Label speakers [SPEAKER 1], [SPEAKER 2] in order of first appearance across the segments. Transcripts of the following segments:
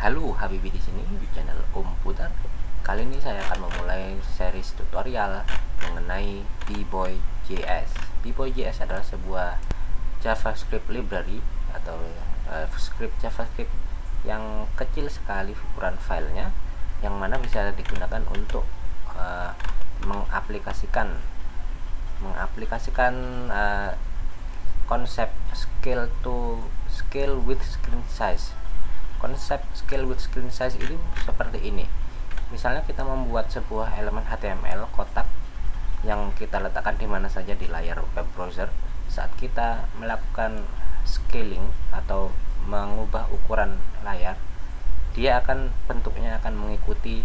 [SPEAKER 1] Halo, Habibi di sini di channel Komputer. Kali ini saya akan memulai series tutorial mengenai BboyJS. BboyJS adalah sebuah JavaScript library atau script JavaScript yang kecil sekali ukuran filenya, yang mana bisa digunakan untuk mengaplikasikan konsep scale with screen size. Konsep scale with screen size itu seperti ini. Misalnya kita membuat sebuah elemen HTML kotak yang kita letakkan di mana saja di layar web browser. Saat kita melakukan scaling atau mengubah ukuran layar, dia akan bentuknya akan mengikuti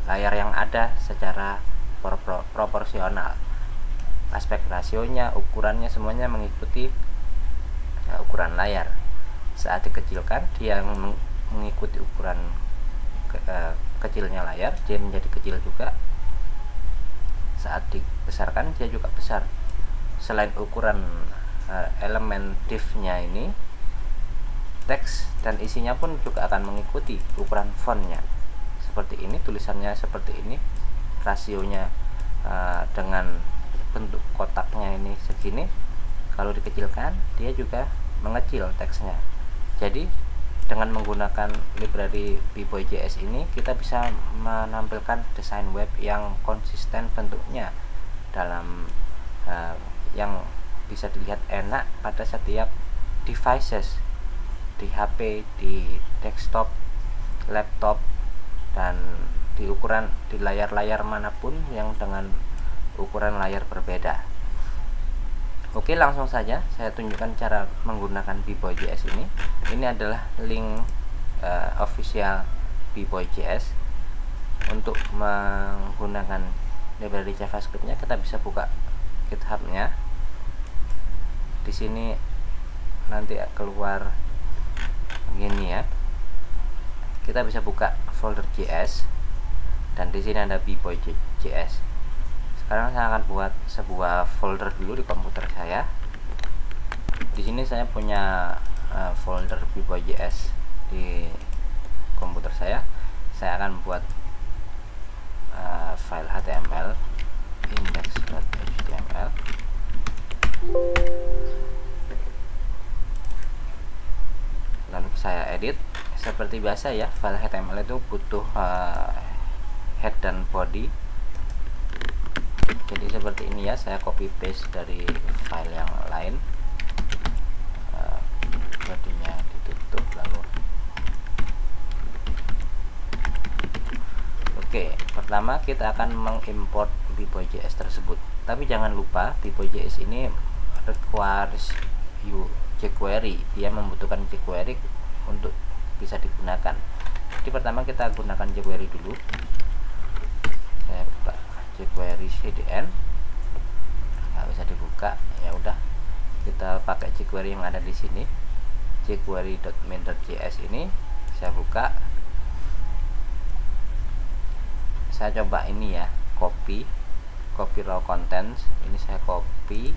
[SPEAKER 1] layar yang ada secara proporsional. Aspek rasionya, ukurannya, semuanya mengikuti ukuran layar. Saat dikecilkan, dia mengikuti ukuran kecilnya layar, dia menjadi kecil juga. Saat dibesarkan, dia juga besar. Selain ukuran elemen div-nya ini, teks dan isinya pun juga akan mengikuti ukuran fontnya. Seperti ini, tulisannya seperti ini, rasionya dengan bentuk kotaknya ini segini. Kalau dikecilkan, dia juga mengecil teksnya. Jadi dengan menggunakan library BboyJS ini, kita bisa menampilkan desain web yang konsisten bentuknya dalam yang bisa dilihat enak pada setiap devices, di HP, di desktop, laptop, dan di layar-layar manapun yang dengan ukuran layar berbeda. Oke, langsung saja saya tunjukkan cara menggunakan BboyJS ini. Ini adalah link official BboyJS. Untuk menggunakan library JavaScript-nya, kita bisa buka GitHub-nya. Di sini nanti keluar begini ya. Kita bisa buka folder JS dan di sini ada BboyJS. Sekarang saya akan buat sebuah folder dulu di komputer saya. Di sini saya punya folder BboyJS di komputer saya. Saya akan buat file HTML index.html. Lalu saya edit. Seperti biasa ya, file HTML itu butuh head dan body. Jadi seperti ini ya, saya copy paste dari file yang lain. Bodinya ditutup lalu. Oke, pertama kita akan mengimport BboyJS tersebut. Tapi jangan lupa BboyJS ini requires jQuery. Dia membutuhkan jQuery untuk bisa digunakan. Jadi pertama kita gunakan jQuery dulu. Saya buka jQuery CDN, nggak bisa dibuka, ya udah kita pakai jQuery yang ada di sini, jQuery.main.js. ini saya buka, saya coba ini ya, copy raw contents. Ini saya copy,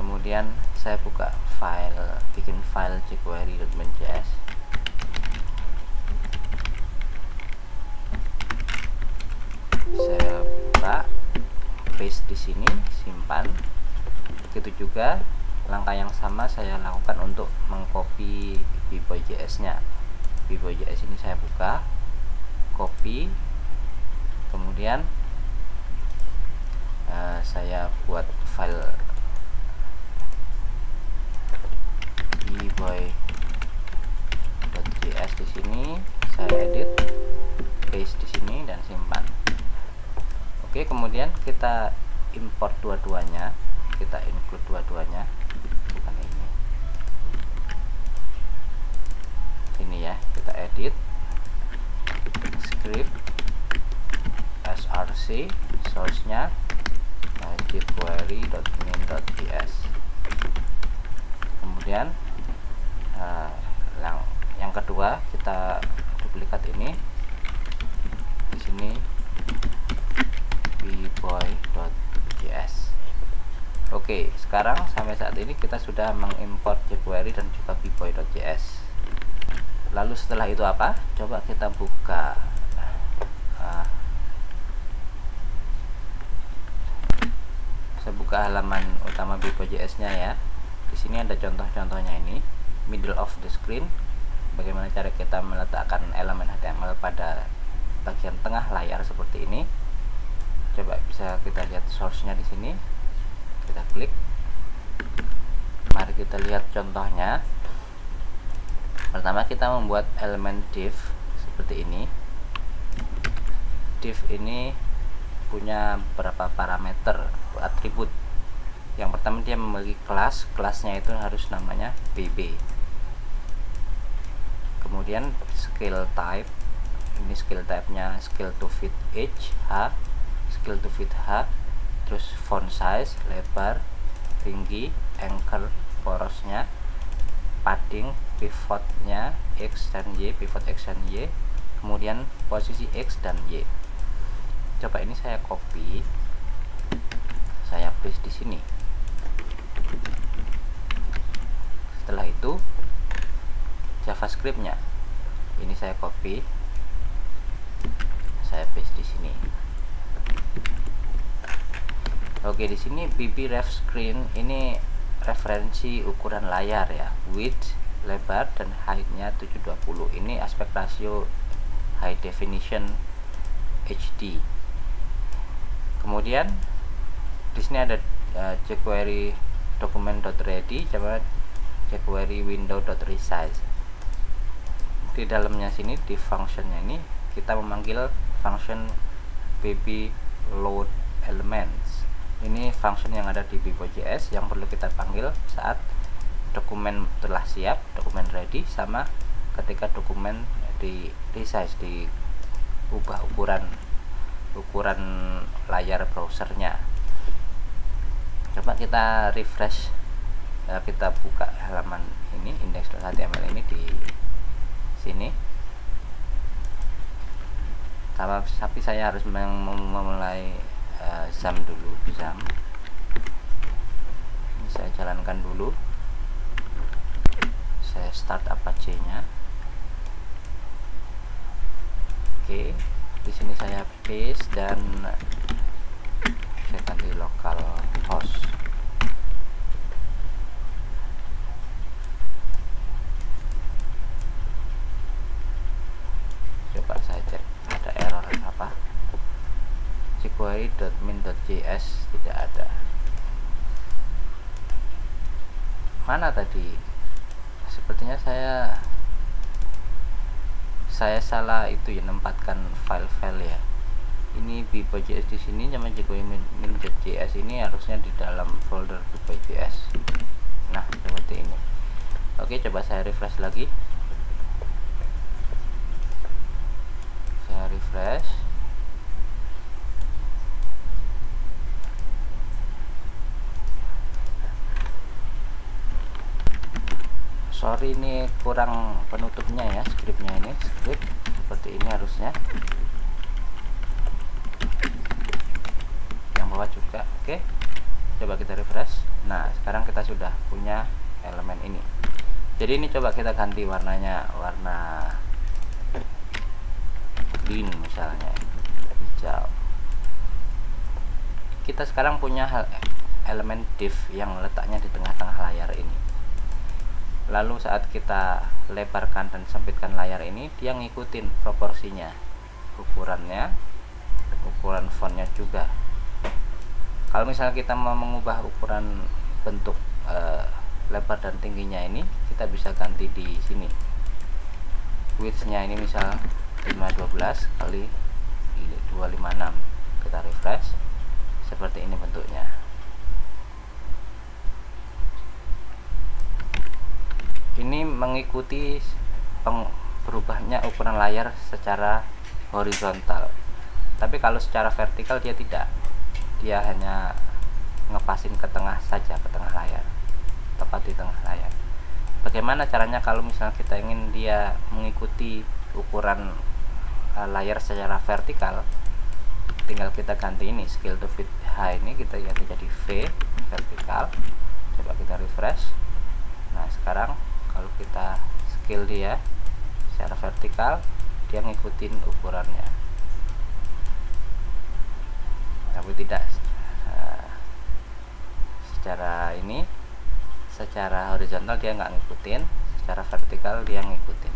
[SPEAKER 1] kemudian saya buka file, bikin file jQuery.main.js. Saya buka, paste di sini, simpan. Begitu juga langkah yang sama saya lakukan untuk mengcopy BboyJS-nya. BboyJS ini saya buka, copy, kemudian saya buat file bboy.js di sini, saya edit, paste di sini dan simpan. Oke, kemudian kita import dua-duanya, kita include dua-duanya, bukan ini ya, kita edit, script, src, source-nya jQuery.main.js. Kemudian yang kedua kita duplikat ini di sini, bboy.js. Oke, sekarang sampai saat ini kita sudah mengimport jQuery dan juga bboy.js. Lalu setelah itu apa? Coba kita buka saya buka halaman utama Bipo.js nya ya. Di sini ada contoh-contohnya ini, middle of the screen. Bagaimana cara kita meletakkan elemen HTML pada bagian tengah layar seperti ini. Coba bisa kita lihat source-nya di sini. Kita klik. Mari kita lihat contohnya. Pertama kita membuat elemen div seperti ini. Div ini punya beberapa parameter atribut. Yang pertama dia memiliki kelas, kelasnya itu harus namanya bb. Kemudian scale type, ini scale type-nya scale to fit h, scale to fit h, terus font size, lebar, tinggi, anchor, porosnya, padding, pivotnya x dan y, pivot x dan y, kemudian posisi x dan y. Coba ini saya copy, saya paste di sini. Setelah itu JavaScript-nya ini saya copy, saya paste di sini. Oke, di sini bb ref screen ini referensi ukuran layar ya, width, lebar, dan height-nya 720. Ini aspek rasio high definition HD. Kemudian di sini ada jQuery document.ready sama jQuery window.resize. Di dalamnya sini di functionnya ini kita memanggil function bb load elements. Ini function yang ada di Bipo.js yang perlu kita panggil saat dokumen telah siap, dokumen ready, sama ketika dokumen di resize, diubah ukuran layar browsernya. Coba kita refresh ya, kita buka halaman ini index.html ini di sini. Tapi saya harus memulai XAMPP dulu. XAMPP ini saya jalankan dulu, saya start Apache nya. Oke, di sini saya paste dan saya ganti local host. Coba saya cek ada error apa. jQuery.min.js tidak ada. Mana tadi? Sepertinya saya salah itu ya, menempatkan file-file ya. Ini Bipo.js di sini sama jQuery.min.js ini harusnya di dalam folder Bipo.js. Nah, seperti ini. Oke, coba saya refresh lagi. Saya refresh. Sorry, ini kurang penutupnya ya, scriptnya ini, script seperti ini harusnya. Yang bawah juga. Oke, coba kita refresh. Nah, sekarang kita sudah punya elemen ini. Jadi ini coba kita ganti warnanya, warna green misalnya, hijau. Kita sekarang punya elemen div yang letaknya di tengah-tengah layar ini. Lalu saat kita lebarkan dan sempitkan layar ini, dia ngikutin proporsinya, ukurannya, ukuran fontnya juga. Kalau misalnya kita mau mengubah ukuran bentuk lebar dan tingginya ini, kita bisa ganti di sini. Width-nya ini misal 512 kali 256. Kita refresh. Seperti ini bentuknya. Ini mengikuti berubahnya ukuran layar secara horizontal. Tapi kalau secara vertikal dia tidak. Dia hanya ngepasin ke tengah saja, ke tengah layar, tepat di tengah layar. Bagaimana caranya kalau misalnya kita ingin dia mengikuti ukuran layar secara vertikal? Tinggal kita ganti ini, scale to fit h ini kita ganti jadi V, vertikal. Coba kita refresh. Nah, sekarang kalau kita scale dia secara vertikal dia ngikutin ukurannya, tapi tidak secara horizontal dia nggak ngikutin, secara vertikal dia ngikutin.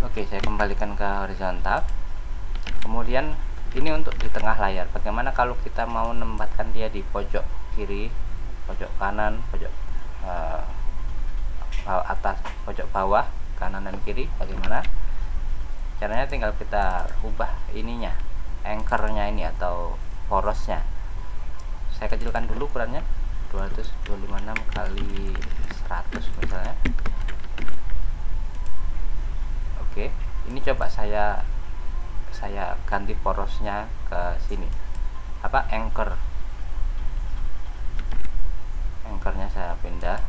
[SPEAKER 1] Oke, saya kembalikan ke horizontal. Kemudian ini untuk di tengah layar. Bagaimana kalau kita mau menempatkan dia di pojok kiri, pojok kanan, pojok atas, pojok bawah, kanan dan kiri? Bagaimana caranya? Tinggal kita ubah ininya, anchornya ini atau porosnya. Saya kecilkan dulu ukurannya, 256 kali 100 misalnya. Oke, ini coba saya ganti porosnya ke sini, anchornya saya pindah.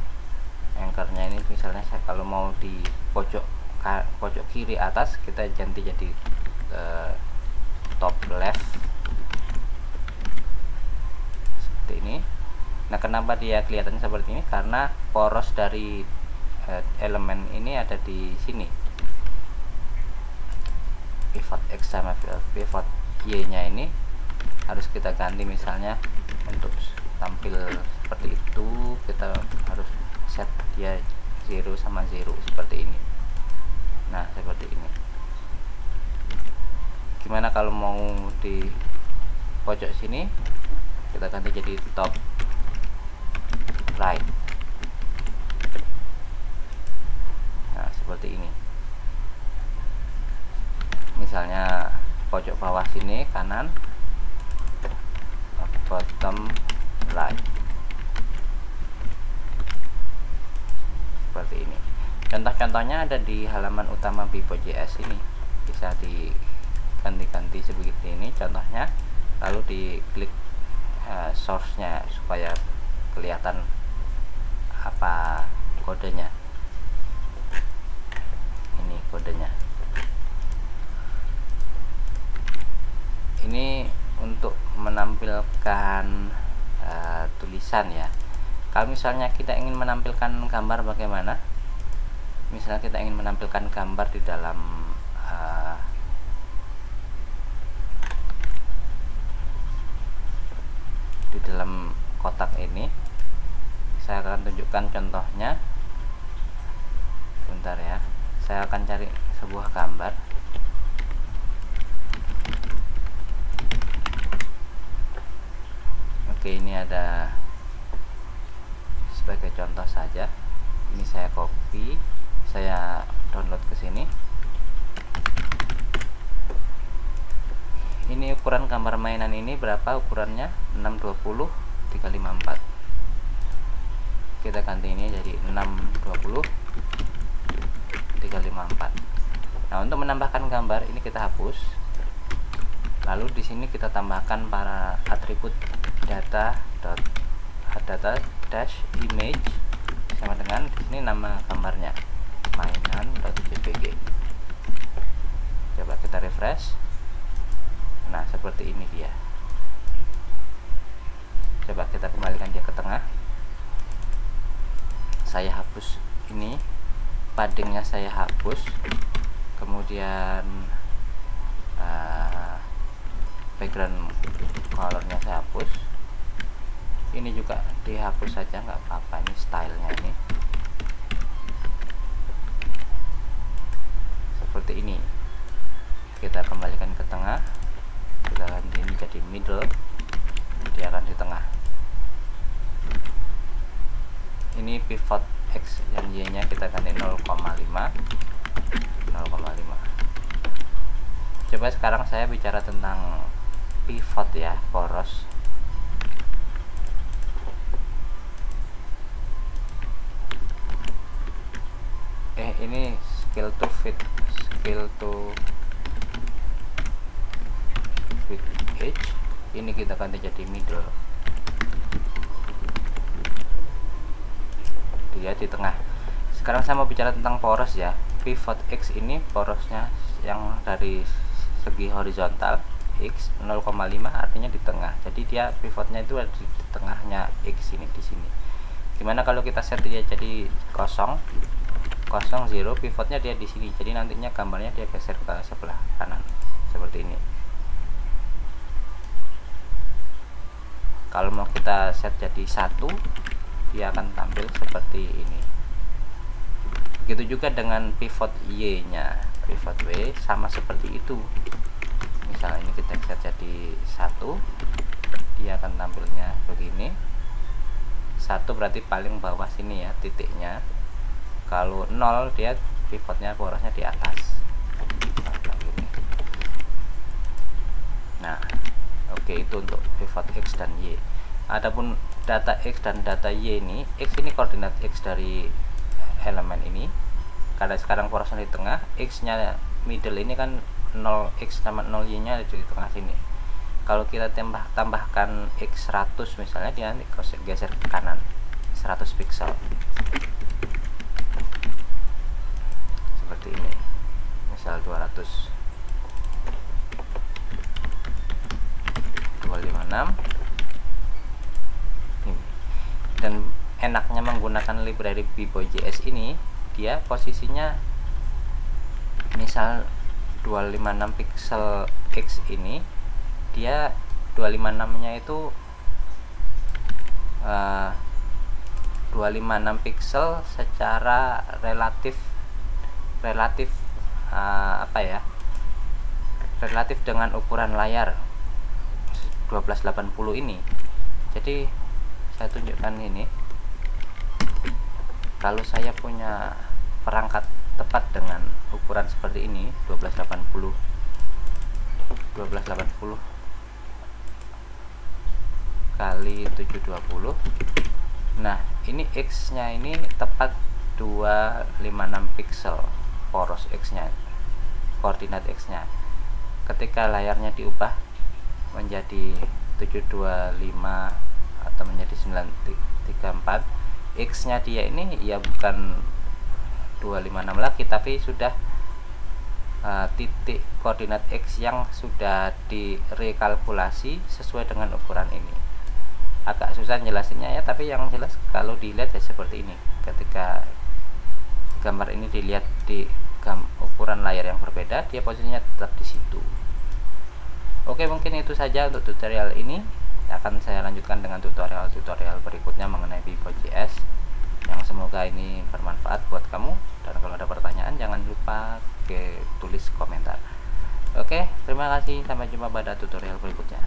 [SPEAKER 1] Anchornya ini misalnya saya kalau mau di pojok kiri atas, kita ganti jadi top left seperti ini. Nah, kenapa dia kelihatan seperti ini? Karena poros dari elemen ini ada di sini. Pivot X sama pivot Y nya ini harus kita ganti. Misalnya untuk tampil seperti itu, kita harus set dia 0 sama 0 seperti ini. Nah, seperti ini. Gimana kalau mau di pojok sini, kita ganti jadi top right. Nah, seperti ini. Misalnya pojok bawah sini kanan, bottom right, seperti ini. Contoh-contohnya ada di halaman utama Pipo.js ini, bisa diganti-ganti seperti ini contohnya, lalu diklik source-nya supaya kelihatan apa kodenya. Ini kodenya. Ini untuk menampilkan tulisan ya. Kalau misalnya kita ingin menampilkan gambar, bagaimana? Misalnya kita ingin menampilkan gambar di dalam kotak ini. Saya akan tunjukkan contohnya. Bentar ya, saya akan cari sebuah gambar. Oke, ini ada sebagai contoh saja. Ini saya copy, saya download ke sini. Ini ukuran gambar mainan ini berapa ukurannya? 620 354. Kita ganti ini jadi 620 354. Nah, untuk menambahkan gambar ini kita hapus. Lalu di sini kita tambahkan para atribut data dash image sama dengan di sini nama gambarnya mainan.jpg. Coba kita refresh. Nah, seperti ini dia. Coba kita kembalikan dia ke tengah. Saya hapus ini, paddingnya saya hapus, kemudian background colornya saya hapus. Ini juga dihapus saja, nggak apa-apa. Ini stylenya ini seperti ini. Kita kembalikan ke tengah, kita ganti ini jadi middle, dia akan di tengah. Ini pivot X dan Y nya kita ganti 0,5. Coba sekarang saya bicara tentang pivot ya, poros. Ini scale to fit edge. Ini kita ganti jadi middle. Dia di tengah. Sekarang saya mau bicara tentang poros ya. Pivot X ini porosnya yang dari segi horizontal X 0,5 artinya di tengah. Jadi dia pivotnya itu ada di tengahnya X ini, di sini. Gimana kalau kita set dia jadi 0 0 0, pivotnya dia di sini, jadi nantinya gambarnya dia geser ke sebelah kanan seperti ini. Kalau mau kita set jadi 1, dia akan tampil seperti ini. Begitu juga dengan pivot Y nya, pivot W sama seperti itu. Misalnya ini kita set jadi 1, dia akan tampilnya begini. 1 berarti paling bawah sini ya titiknya. Kalau 0 dia pivotnya porosnya di atas. Nah, oke, itu untuk pivot X dan Y. Adapun data X dan data Y ini, X ini koordinat X dari elemen ini. Karena sekarang porosnya di tengah, X nya middle ini kan 0X sama 0Y nya ada di tengah sini. Kalau kita tambahkan X 100 misalnya, dia nanti geser ke kanan 100 pixel seperti ini. Misal 200 256 ini. Dan enaknya menggunakan library B-Boy.js ini, dia posisinya misal 256 pixel X ini, dia 256 nya itu 256 pixel secara relatif relatif dengan ukuran layar 1280 ini. Jadi saya tunjukkan ini, kalau saya punya perangkat tepat dengan ukuran seperti ini 1280 kali 720. Nah, ini X nya ini tepat 256 pixel poros X nya, koordinat X nya. Ketika layarnya diubah menjadi 725 atau menjadi 934, X nya dia ini ya bukan 256 lagi, tapi sudah titik koordinat X yang sudah direkalkulasi sesuai dengan ukuran ini. Agak susah jelasinnya ya, tapi yang jelas kalau dilihat ya seperti ini. Ketika gambar ini dilihat di ukuran layar yang berbeda, dia posisinya tetap di situ. Oke, mungkin itu saja untuk tutorial ini. Akan saya lanjutkan dengan tutorial berikutnya mengenai B-Boy.js, yang semoga ini bermanfaat buat kamu. Dan kalau ada pertanyaan jangan lupa tulis komentar. Oke, terima kasih, sampai jumpa pada tutorial berikutnya.